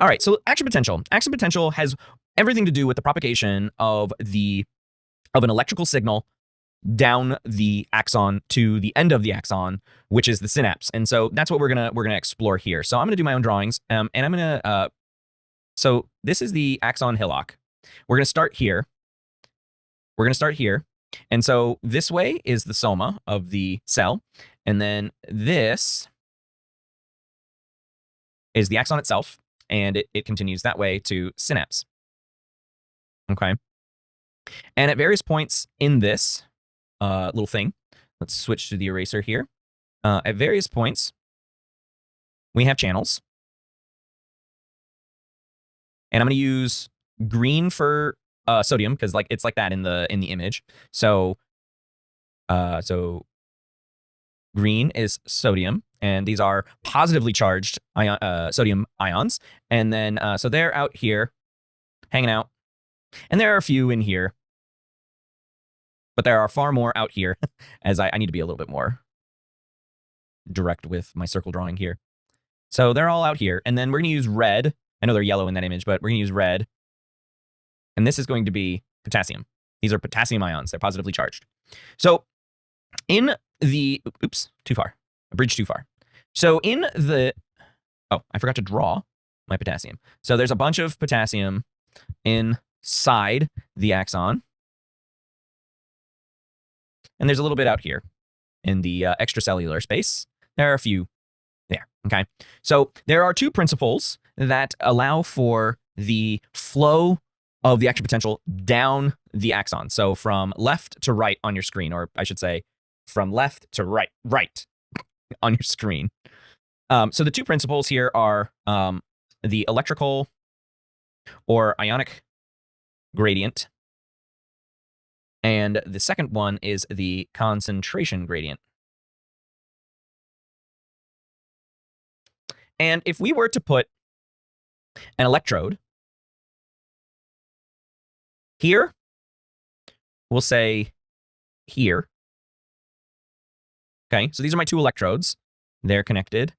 All right, so action potential. Action potential has everything to do with the propagation of an electrical signal down the axon to the end of the axon, which is the synapse. And so that's what we're gonna explore here. So I'm gonna do my own drawings, and I'm gonna so this is the axon hillock. We're gonna start here. And so this way is the soma of the cell, and then this is the axon itself, and it continues that way to synapse. Okay. And at various points in this little thing, let's switch to the eraser here. At various points, we have channels. And I'm going to use green for sodium because it's like that in the image. So green is sodium, and these are positively charged sodium ions. And then so they're out here hanging out, and there are a few in here, but there are far more out here. As I need to be a little bit more direct with my circle drawing here. So they're all out here, and then we're going to use red. I know they're yellow in that image, but we're going to use red. And this is going to be potassium. These are potassium ions. They're positively charged. So in the, oops, too far. A bridge too far. So in the, oh, I forgot to draw my potassium. So there's a bunch of potassium inside the axon. And there's a little bit out here in the extracellular space. There are a few there, okay? So there are two principles that allow for the flow of the action potential down the axon. So from left to right on your screen, or I should say from left to right on your screen. So the two principles here are the electrical or ionic gradient, and the second one is the concentration gradient. And if we were to put an electrode here, we'll say here. Okay, so these are my two electrodes. They're connected,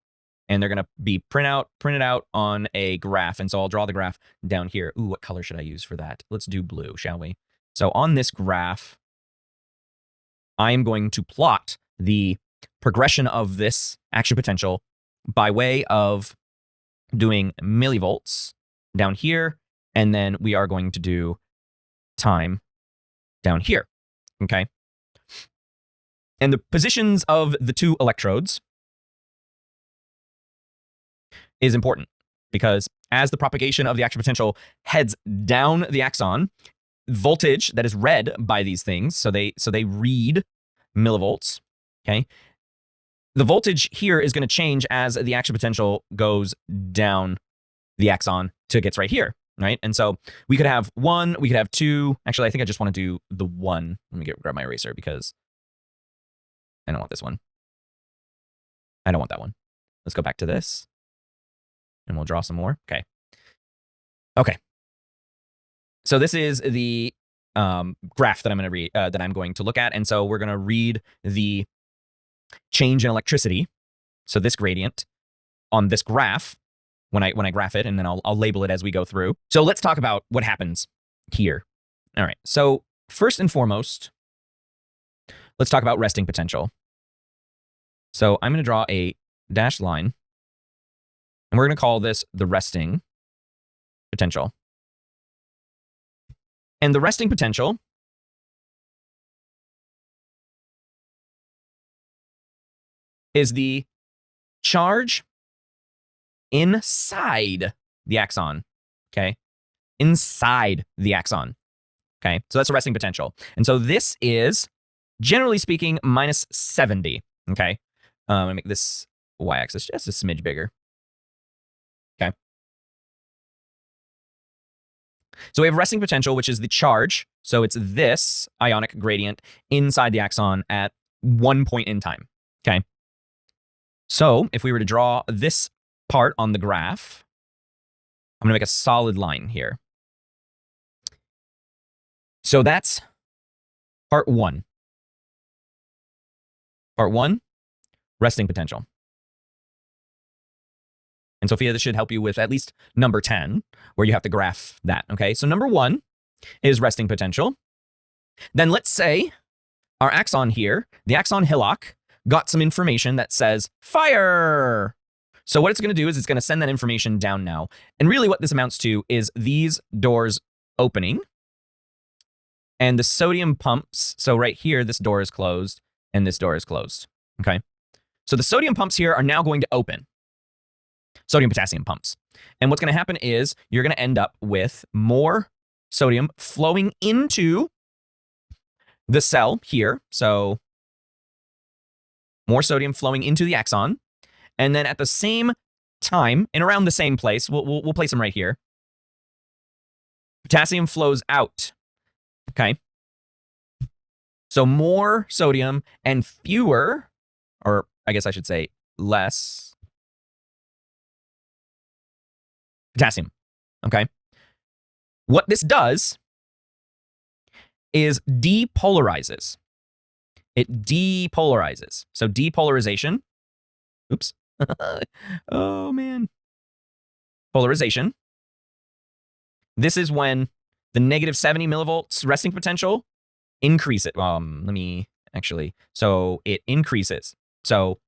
and they're going to be printed out on a graph. And so I'll draw the graph down here. Ooh, what color should I use for that? Let's do blue, shall we? So on this graph, I am going to plot the progression of this action potential by way of doing millivolts down here, and then we are going to do time down here, okay? And the positions of the two electrodes is important because as the propagation of the action potential heads down the axon, voltage that is read by these things, so they read millivolts, okay? The voltage here is going to change as the action potential goes down the axon till it gets right here, right? And so we could have 1, we could have 2. Actually, I think I just want to do the 1. Let me grab my eraser because I don't want this one. I don't want that one. Let's go back to this, and we'll draw some more. Okay. Okay. So this is the graph that I'm going to read, that I'm going to look at, and so we're going to read the change in electricity. So this gradient on this graph when I graph it, and then I'll label it as we go through. So let's talk about what happens here. All right. So first and foremost, let's talk about resting potential. So I'm going to draw a dashed line, and we're going to call this the resting potential. And the resting potential is the charge inside the axon, okay? Inside the axon, okay? So that's a resting potential. And so this is, generally speaking, minus 70, okay? I'm going to make this y-axis just a smidge bigger, okay? So we have resting potential, which is the charge. So it's this ionic gradient inside the axon at one point in time, okay? So if we were to draw this part on the graph, I'm going to make a solid line here. So that's part 1. Part 1, resting potential. And Sophia, this should help you with at least number 10, where you have to graph that, okay? So number 1 is resting potential. Then let's say our axon here, the axon hillock, got some information that says fire. So what it's going to do is it's going to send that information down now. And really what this amounts to is these doors opening and the sodium pumps. So right here, this door is closed and this door is closed, okay? So the sodium pumps here are now going to open. Sodium potassium pumps. And what's going to happen is you're going to end up with more sodium flowing into the cell here. So more sodium flowing into the axon. And then at the same time, and around the same place, we'll place them right here. Potassium flows out. Okay. So more sodium and fewer, or I guess I should say less potassium. Okay. What this does is depolarizes. It depolarizes. So depolarization. Oops. Oh, man. Polarization. This is when the negative 70 millivolts resting potential increases. Let me actually. So it increases. So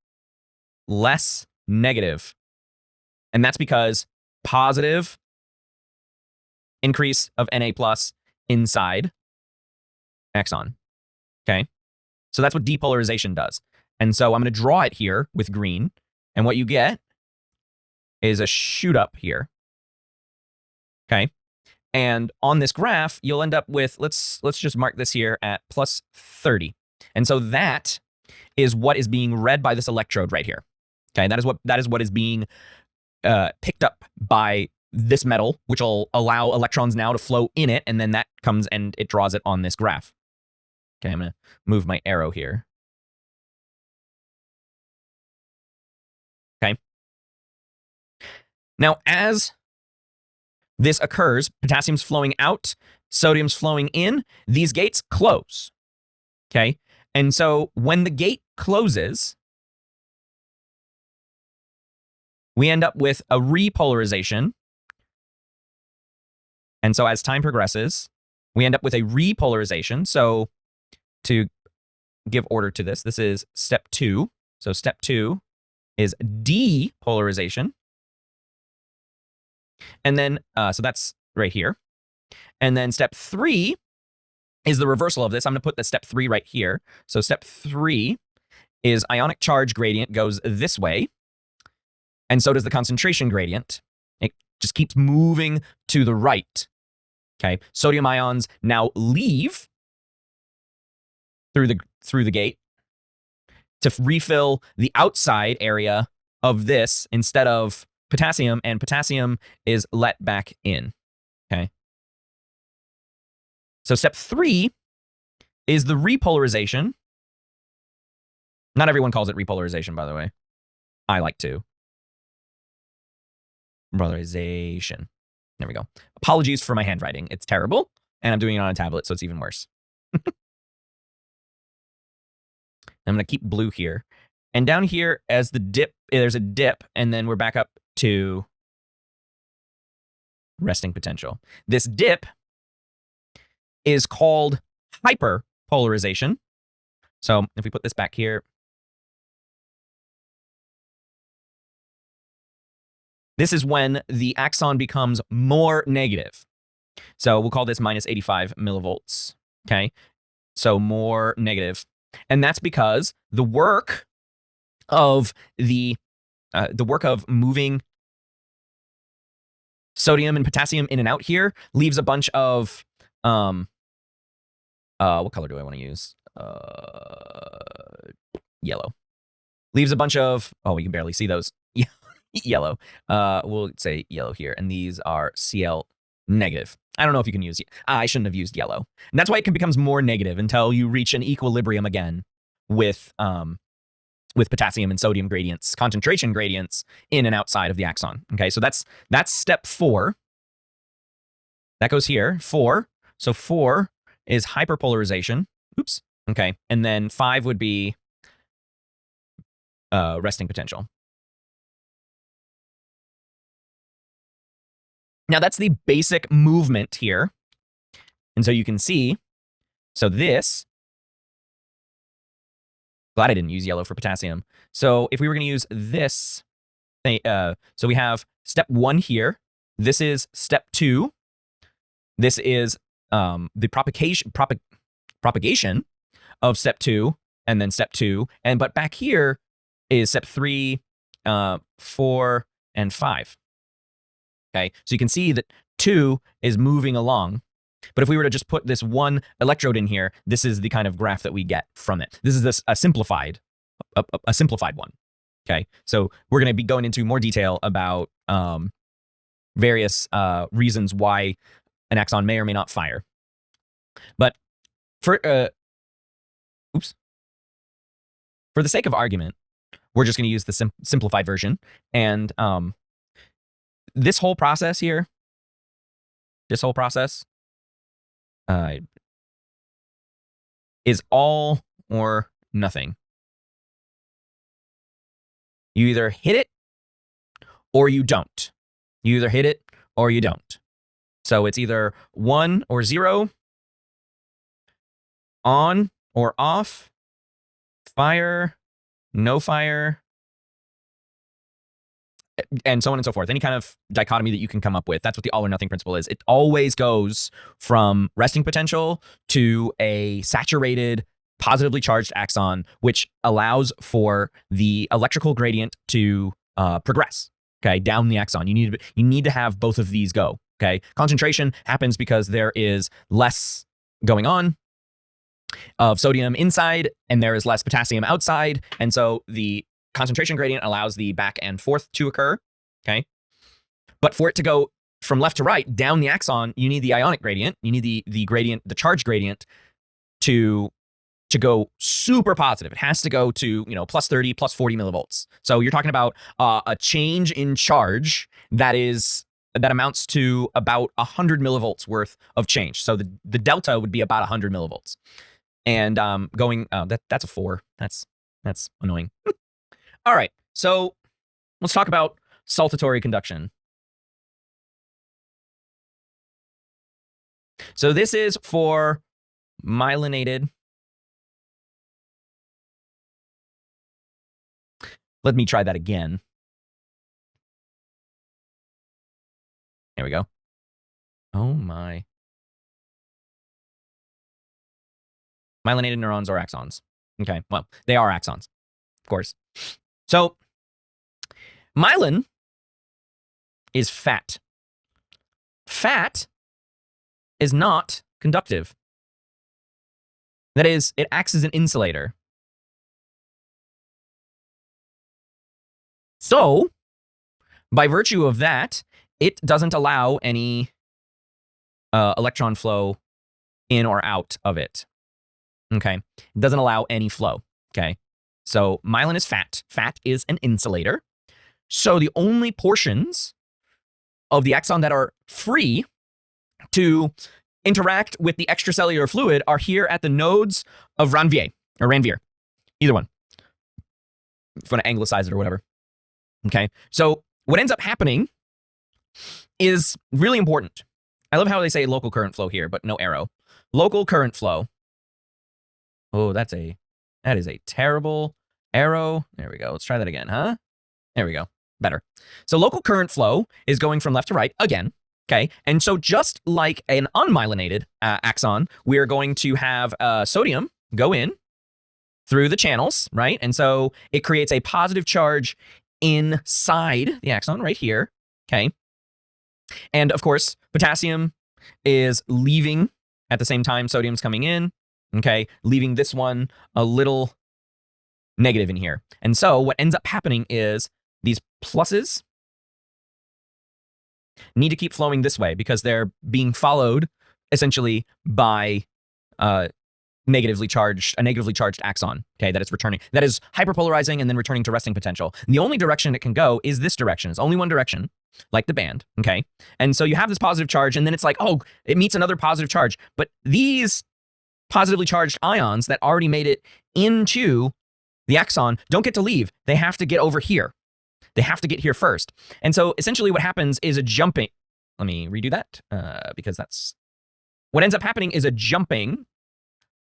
less negative. And that's because positive increase of Na plus inside axon. Okay. So that's what depolarization does. And so I'm going to draw it here with green. And what you get is a shoot up here. Okay. And on this graph, you'll end up with, let's just mark this here at plus 30. And so that is what is being read by this electrode right here. Okay. That is what is being picked up by this metal, which will allow electrons now to flow in it. And then that comes and it draws it on this graph. Okay. I'm going to move my arrow here. Okay. Now, as this occurs, potassium's flowing out, sodium's flowing in, these gates close. Okay. And so when the gate closes, we end up with a repolarization. And so as time progresses, we end up with a repolarization. So to give order to this, this is step 2. So step 2 is depolarization. And then, so that's right here. And then step 3 is the reversal of this. I'm going to put the step 3 right here. So step 3 is ionic charge gradient goes this way. And so does the concentration gradient. It just keeps moving to the right. Okay. Sodium ions now leave through the gate to refill the outside area of this instead of potassium, and potassium is let back in. Okay. So step 3 is the repolarization. Not everyone calls it repolarization, by the way. I like to. Polarization. There we go. Apologies for my handwriting. It's terrible, and I'm doing it on a tablet, so it's even worse. I'm going to keep blue here. And down here, as the dip, there's a dip, and then we're back up to resting potential. This dip is called hyperpolarization. So if we put this back here, this is when the axon becomes more negative. So we'll call this minus 85 millivolts. Okay. So more negative. And that's because the work of moving sodium and potassium in and out here leaves a bunch of, what color do I want to use? Yellow. Leaves a bunch of, oh, we can barely see those. Yellow. We'll say yellow here. And these are Cl negative. I don't know if you can use, I shouldn't have used yellow. And that's why it becomes more negative until you reach an equilibrium again with potassium and sodium gradients, concentration gradients in and outside of the axon. Okay, so that's step 4. That goes here, 4. So 4 is hyperpolarization. Oops. Okay, and then 5 would be resting potential. Now that's the basic movement here. And so you can see, so this, glad I didn't use yellow for potassium. So if we were going to use this, so we have step 1 here. This is step 2. This is the propagation of step 2, and then step 2. But back here is step 3, 4, and 5. Okay, so you can see that 2 is moving along. But if we were to just put this one electrode in here, this is the kind of graph that we get from it. This is a simplified one. Okay, so we're going to be going into more detail about various reasons why an axon may or may not fire. But for the sake of argument, we're just going to use the simplified version. And this whole process here, is all or nothing. You either hit it or you don't. You either hit it or you don't. So it's either 1 or 0, on or off, fire, no fire, and so on and so forth. Any kind of dichotomy that you can come up with. That's what the all or nothing principle is. It always goes from resting potential to a saturated, positively charged axon, which allows for the electrical gradient to progress, okay, down the axon. You need to have both of these go, okay? Concentration happens because there is less going on of sodium inside and there is less potassium outside, and so the concentration gradient allows the back and forth to occur, okay? But for it to go from left to right down the axon, you need the ionic gradient. You need the gradient, the charge gradient to go super positive. It has to go to, plus 30, plus 40 millivolts. So you're talking about a change in charge that amounts to about 100 millivolts worth of change. So the delta would be about 100 millivolts. And that's a 4. That's annoying. All right, so let's talk about saltatory conduction. So this is for myelinated. Let me try that again. There we go. Oh my. Myelinated neurons are axons. Okay, well, they are axons, of course. So myelin is fat. Fat is not conductive. That is, it acts as an insulator. So, by virtue of that, it doesn't allow any electron flow in or out of it. Okay, it doesn't allow any flow. Okay. So myelin is fat. Fat is an insulator. So the only portions of the axon that are free to interact with the extracellular fluid are here at the nodes of Ranvier, either one, if you want to anglicize it or whatever. Okay, so what ends up happening is really important. I love how they say local current flow here, but no arrow. Local current flow. Oh, that is a terrible arrow. There we go. Let's try that again, huh? There we go. Better. So local current flow is going from left to right again. Okay. And so just like an unmyelinated axon, we're going to have sodium go in through the channels, right? And so it creates a positive charge inside the axon right here. Okay. And of course, potassium is leaving at the same time sodium's coming in. Okay, leaving this one a little negative in here. And so what ends up happening is these pluses need to keep flowing this way because they're being followed essentially by a negatively charged axon, okay, that it's returning. That is hyperpolarizing and then returning to resting potential. And the only direction it can go is this direction. It's only one direction, like the band, okay? And so you have this positive charge and then it's like, oh, it meets another positive charge. But these positively charged ions that already made it into the axon don't get to leave. They have to get over here. They have to get here first. And so essentially what happens is a jumping. let me redo that because that's what ends up happening is a jumping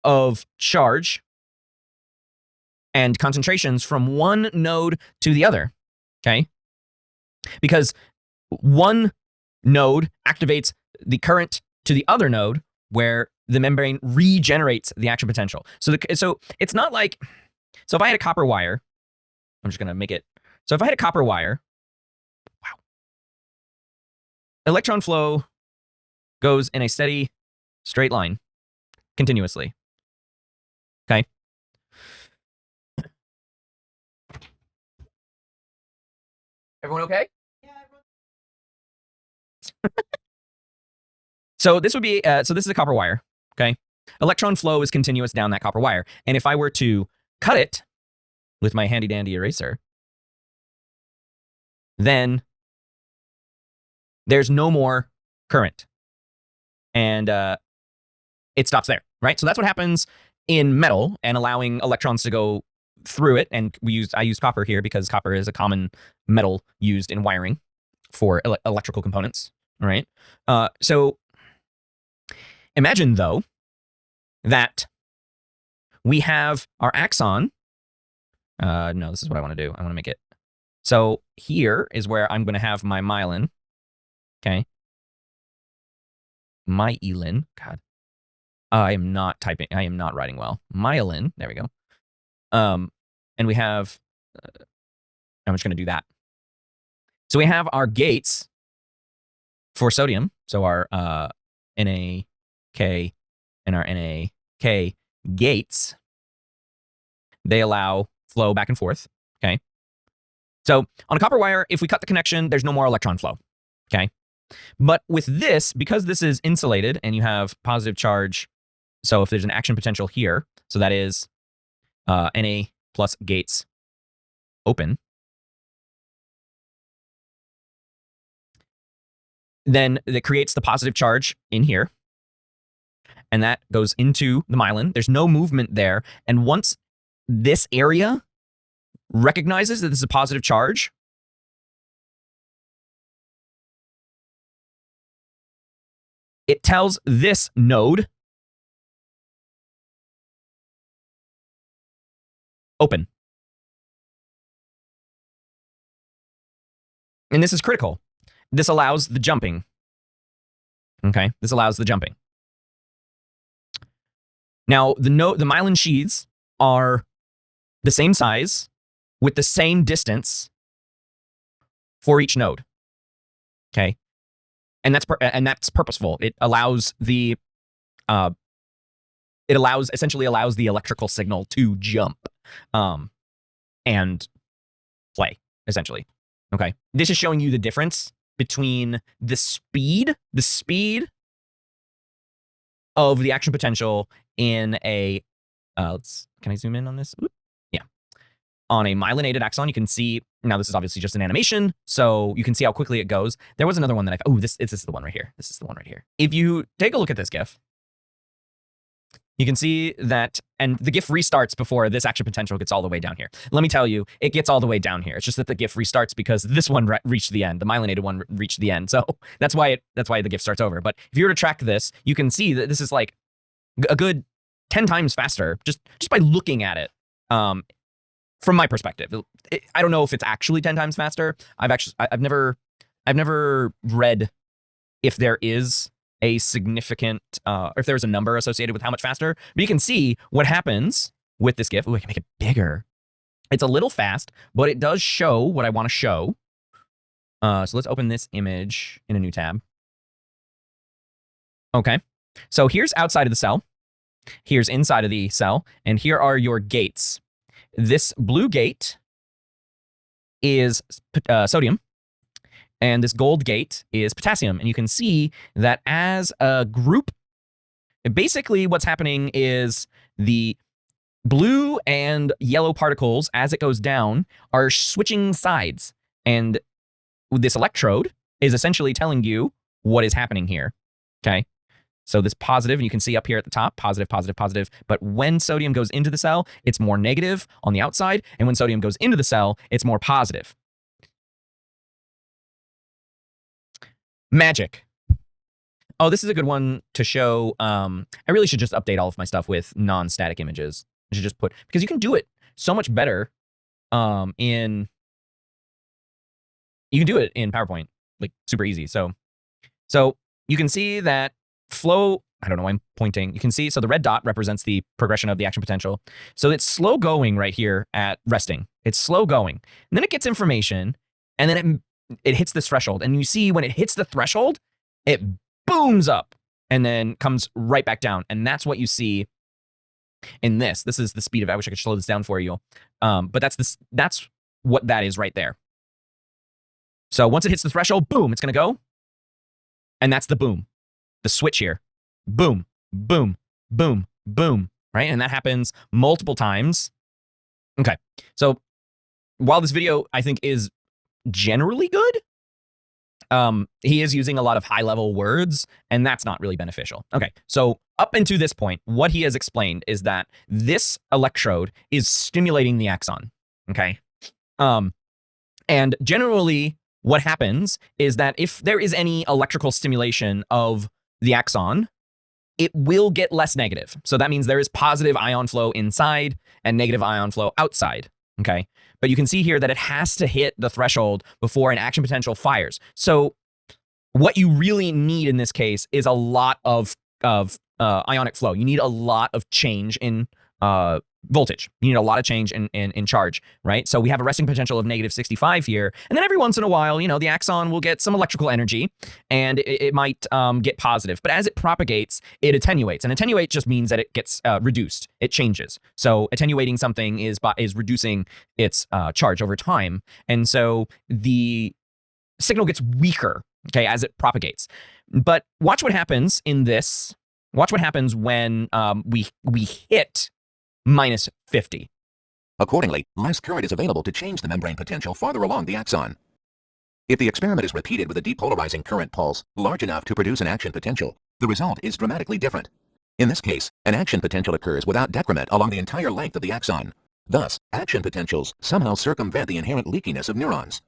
of charge and concentrations from one node to the other, okay? Because one node activates the current to the other node where the membrane regenerates the action potential. So it's not like, so if I had a copper wire, I'm just going to make it, so if I had a copper wire, wow, electron flow goes in a steady straight line continuously, okay? Everyone okay? Yeah. So this would be, so this is a copper wire, okay? Electron flow is continuous down that copper wire. And if I were to cut it with my handy dandy eraser, then there's no more current. And it stops there, right? So that's what happens in metal and allowing electrons to go through it. And I used copper here because copper is a common metal used in wiring for electrical components, all right? So imagine, though, that we have our axon. No, this is what I want to do. I want to make it. So here is where I'm going to have my myelin. Okay. Myelin. God. I am not typing. I am not writing well. Myelin. There we go. And we have, I'm just going to do that. So we have our gates for sodium. So our NaK and our NaK gates, they allow flow back and forth, okay? So on a copper wire, if we cut the connection, there's no more electron flow, okay? But with this, because this is insulated and you have positive charge, so if there's an action potential here, so that is Na plus gates open, then it creates the positive charge in here, and that goes into the myelin. There's no movement there, and once this area recognizes that this is a positive charge, it tells this node open. And this is critical. This allows the jumping. Okay, this allows the jumping. Now, the myelin sheaths are the same size with the same distance for each node. Okay, and that's purposeful. It allows essentially allows the electrical signal to jump and play, essentially. Okay, this is showing you the difference between the speed of the action potential in a, can I zoom in on this? Oop. Yeah. On a myelinated axon, you can see, now this is obviously just an animation, so you can see how quickly it goes. There was another one that this is the one right here. This is the one right here. If you take a look at this GIF, you can see that, and the GIF restarts before this action potential gets all the way down here. Let me tell you, it gets all the way down here. It's just that the GIF restarts because this one reached the end. The myelinated one reached the end. So that's why the GIF starts over. But if you were to track this, you can see that this is like a good 10 times faster just by looking at it. From my perspective, I don't know if it's actually 10 times faster. I've never read if there is a significant, if there's a number associated with how much faster, but you can see what happens with this GIF. Ooh, I can make it bigger. It's a little fast, but it does show what I want to show. So let's open this image in a new tab. Okay, so here's outside of the cell. Here's inside of the cell, and here are your gates. This blue gate is sodium, and this gold gate is potassium. And you can see that as a group, basically what's happening is the blue and yellow particles, as it goes down, are switching sides. And this electrode is essentially telling you what is happening here, okay? So this positive, and you can see up here at the top, positive, positive, positive. But when sodium goes into the cell, it's more negative on the outside. And when sodium goes into the cell, it's more positive. Magic. Oh, this is a good one to show. I really should just update all of my stuff with non-static images. I should just put, because you can do it so much better you can do it in PowerPoint, like super easy. So you can see that flow, I don't know why I'm pointing. You can see, so the red dot represents the progression of the action potential. So it's slow going right here at resting. It's slow going. And then it gets information, and then it hits this threshold. And you see when it hits the threshold, it booms up and then comes right back down. And that's what you see in this. This is the speed of it. I wish I could slow this down for you. But that's what that is right there. So once it hits the threshold, boom, it's going to go. And that's the boom, the switch here. Boom, boom, boom, boom, right? And that happens multiple times. Okay, so while this video, I think, is generally good, he is using a lot of high-level words, and that's not really beneficial. Okay, so up until this point, what he has explained is that this electrode is stimulating the axon, okay? And generally, what happens is that if there is any electrical stimulation of the axon, it will get less negative. So that means there is positive ion flow inside and negative ion flow outside, okay? But you can see here that it has to hit the threshold before an action potential fires. So what you really need in this case is a lot of ionic flow. You need a lot of change in voltage. You need a lot of change in charge, right? So we have a resting potential of -65 here. And then every once in a while, you know, the axon will get some electrical energy and it might get positive. But as it propagates, it attenuates. And attenuate just means that it gets reduced. It changes. So attenuating something is reducing its charge over time. And so the signal gets weaker, okay, as it propagates. But watch what happens in this. Watch what happens when we hit -50. Accordingly, less current is available to change the membrane potential farther along the axon. If the experiment is repeated with a depolarizing current pulse large enough to produce an action potential, the result is dramatically different. In this case, an action potential occurs without decrement along the entire length of the axon. Thus, action potentials somehow circumvent the inherent leakiness of neurons.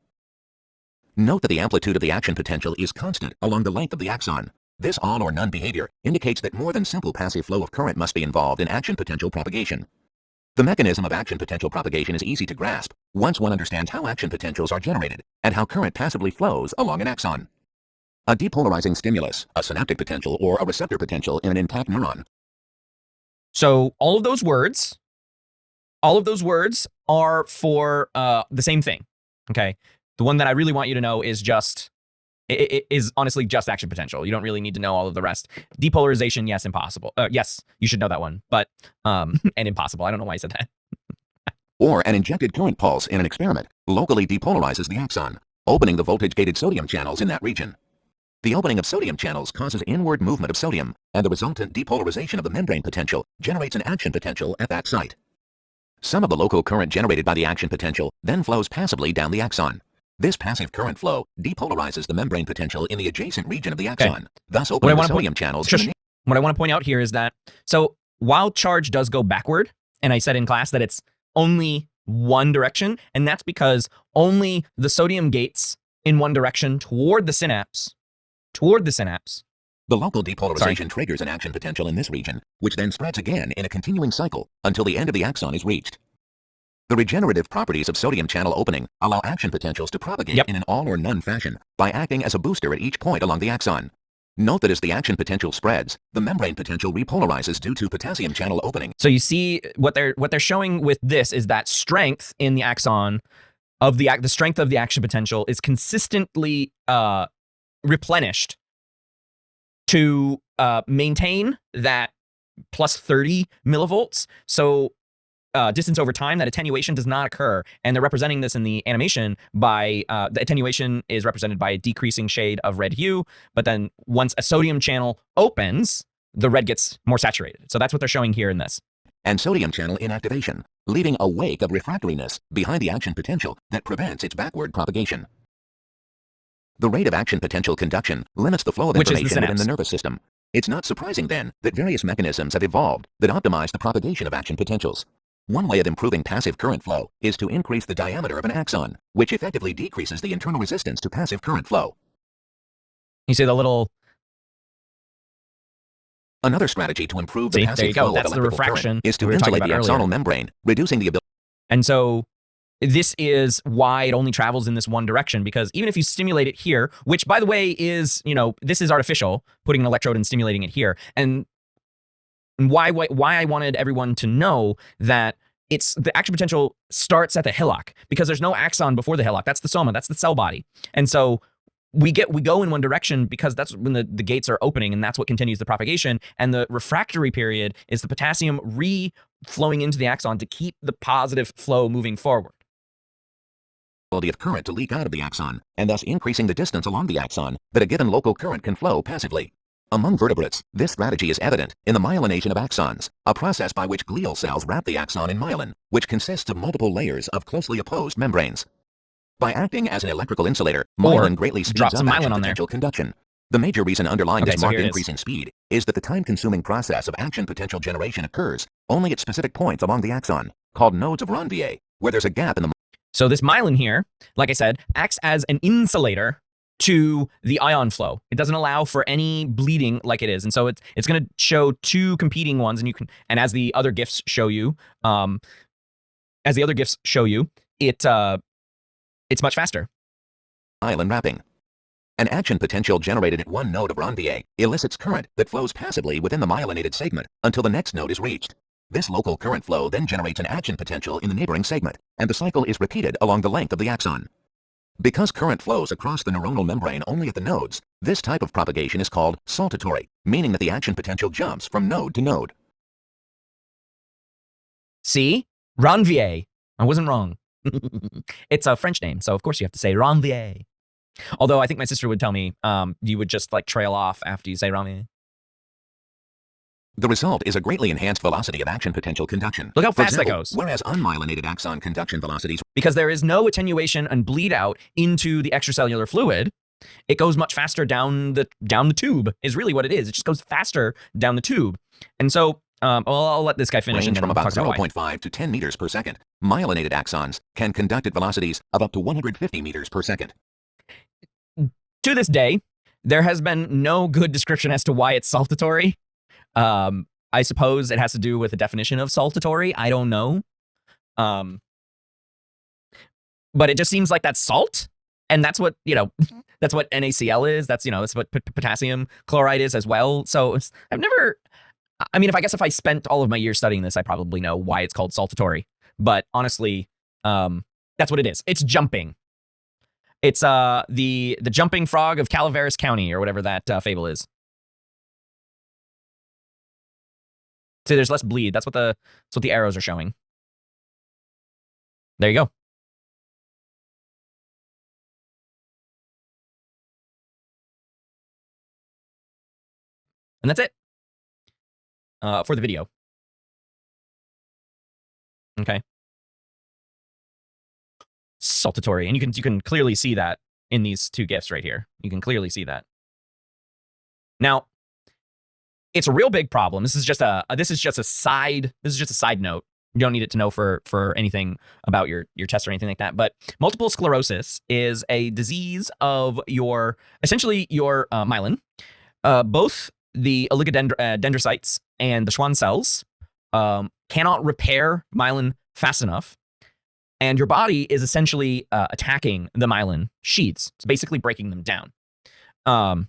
Note that the amplitude of the action potential is constant along the length of the axon. This all or none behavior indicates that more than simple passive flow of current must be involved in action potential propagation. The mechanism of action potential propagation is easy to grasp once one understands how action potentials are generated and how current passively flows along an axon. A depolarizing stimulus, a synaptic potential, or a receptor potential in an intact neuron. So all of those words are for the same thing, okay? The one that I really want you to know is just, it is honestly just action potential. You don't really need to know all of the rest. Depolarization, yes, impossible. Yes, you should know that one, but, and impossible. I don't know why I said that. Or an injected current pulse in an experiment locally depolarizes the axon, opening the voltage-gated sodium channels in that region. The opening of sodium channels causes inward movement of sodium, and the resultant depolarization of the membrane potential generates an action potential at that site. Some of the local current generated by the action potential then flows passively down the axon. This passive current flow depolarizes the membrane potential in the adjacent region of the axon, thus opening the sodium channels. What I want to point out here is that, so while charge does go backward, and I said in class that it's only one direction, and that's because only the sodium gates in one direction toward the synapse. The local depolarization triggers an action potential in this region, which then spreads again in a continuing cycle until the end of the axon is reached. The regenerative properties of sodium channel opening allow action potentials to propagate in an all or none fashion by acting as a booster at each point along the axon. Note that as the action potential spreads, the membrane potential repolarizes due to potassium channel opening. So you see what they're showing with this is that strength in the axon of the strength of the action potential is consistently replenished to maintain that plus 30 millivolts. So distance over time, that attenuation does not occur. And they're representing this in the animation by, the attenuation is represented by a decreasing shade of red hue. But then once a sodium channel opens, the red gets more saturated. So that's what they're showing here in this. And sodium channel inactivation, leaving a wake of refractoriness behind the action potential that prevents its backward propagation. The rate of action potential conduction limits the flow of information within the nervous system. It's not surprising then that various mechanisms have evolved that optimize the propagation of action potentials. One way of improving passive current flow is to increase the diameter of an axon, which effectively decreases the internal resistance to passive current flow. You see the little. Another strategy to improve the See, there passing you go. flow That's of the electrical refraction current is to we were talking insulate the about axonal earlier. membrane, reducing the ability. And so this is why it only travels in this one direction, because even if you stimulate it here, which by the way is, this is artificial, putting an electrode and stimulating it here. And why I wanted everyone to know that it's the action potential starts at the hillock, because there's no axon before the hillock. That's the soma, that's the cell body. And so we go in one direction because that's when the gates are opening, and that's what continues the propagation. And the refractory period is the potassium flowing into the axon to keep the positive flow moving forward. Of current to leak out of the axon, and thus increasing the distance along the axon that a given local current can flow passively. Among vertebrates, this strategy is evident in the myelination of axons, a process by which glial cells wrap the axon in myelin, which consists of multiple layers of closely opposed membranes. By acting as an electrical insulator, myelin greatly speeds up action potential conduction. The major reason underlying this marked increase in speed is that the time-consuming process of action potential generation occurs only at specific points along the axon, called nodes of Ranvier, where there's a gap in the. So this myelin here, like I said, acts as an insulator to the ion flow. It doesn't allow for any bleeding like it is. And so it's going to show two competing ones, and as the other GIFs show you, it's much faster. Myelin wrapping. An action potential generated at one node of Ranvier elicits current that flows passively within the myelinated segment until the next node is reached. This local current flow then generates an action potential in the neighboring segment, and the cycle is repeated along the length of the axon. Because current flows across the neuronal membrane only at the nodes, this type of propagation is called saltatory, meaning that the action potential jumps from node to node. See? Ranvier. I wasn't wrong. It's a French name, so of course you have to say Ranvier. Although I think my sister would tell me you would just like trail off after you say Ranvier. The result is a greatly enhanced velocity of action potential conduction. Look how fast that goes. Whereas unmyelinated axon conduction velocities, because there is no attenuation and bleed out into the extracellular fluid, it goes much faster down the tube is really what it is. It just goes faster down the tube. And so I'll let this guy finish. Range from about 0.5 to 10 meters per second. Myelinated axons can conduct at velocities of up to 150 meters per second. To this day, there has been no good description as to why it's saltatory. I suppose it has to do with the definition of saltatory. I don't know. But it just seems like that's salt. And that's what, that's what NaCl is. That's what potassium chloride is as well. So I guess if I spent all of my years studying this, I probably know why it's called saltatory. But honestly, that's what it is. It's jumping. It's the jumping frog of Calaveras County, or whatever that fable is. See, there's less bleed. That's what the arrows are showing. There you go. And that's it for the video. Okay. Saltatory, and you can clearly see that in these two GIFs right here. You can clearly see that. Now, it's a real big problem. This is just a side note. You don't need it to know for anything about your test or anything like that. But multiple sclerosis is a disease of essentially your myelin. Both the oligodendrocytes and the Swan cells cannot repair myelin fast enough. And your body is essentially attacking the myelin sheaths. It's basically breaking them down. And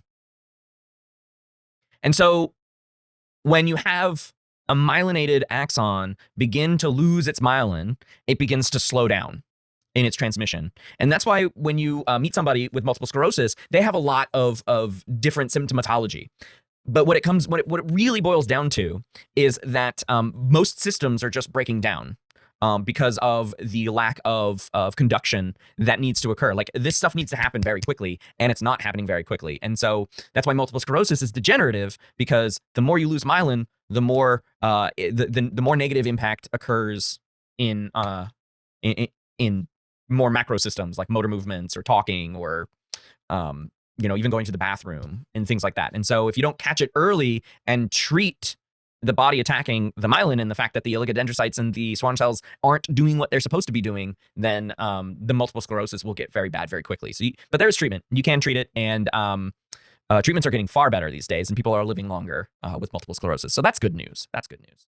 so when you have a myelinated axon begin to lose its myelin, it begins to slow down in its transmission. And that's why when you meet somebody with multiple sclerosis, they have a lot of different symptomatology. But what it really boils down to is that most systems are just breaking down because of the lack of conduction that needs to occur. Like, this stuff needs to happen very quickly, and it's not happening very quickly. And so that's why multiple sclerosis is degenerative, because the more you lose myelin, the more the more negative impact occurs in more macro systems like motor movements or talking or even going to the bathroom and things like that. And so if you don't catch it early and treat the body attacking the myelin and the fact that the oligodendrocytes and the Swan cells aren't doing what they're supposed to be doing, then the multiple sclerosis will get very bad very quickly. But there is treatment. You can treat it, and treatments are getting far better these days, and people are living longer with multiple sclerosis. So that's good news. That's good news.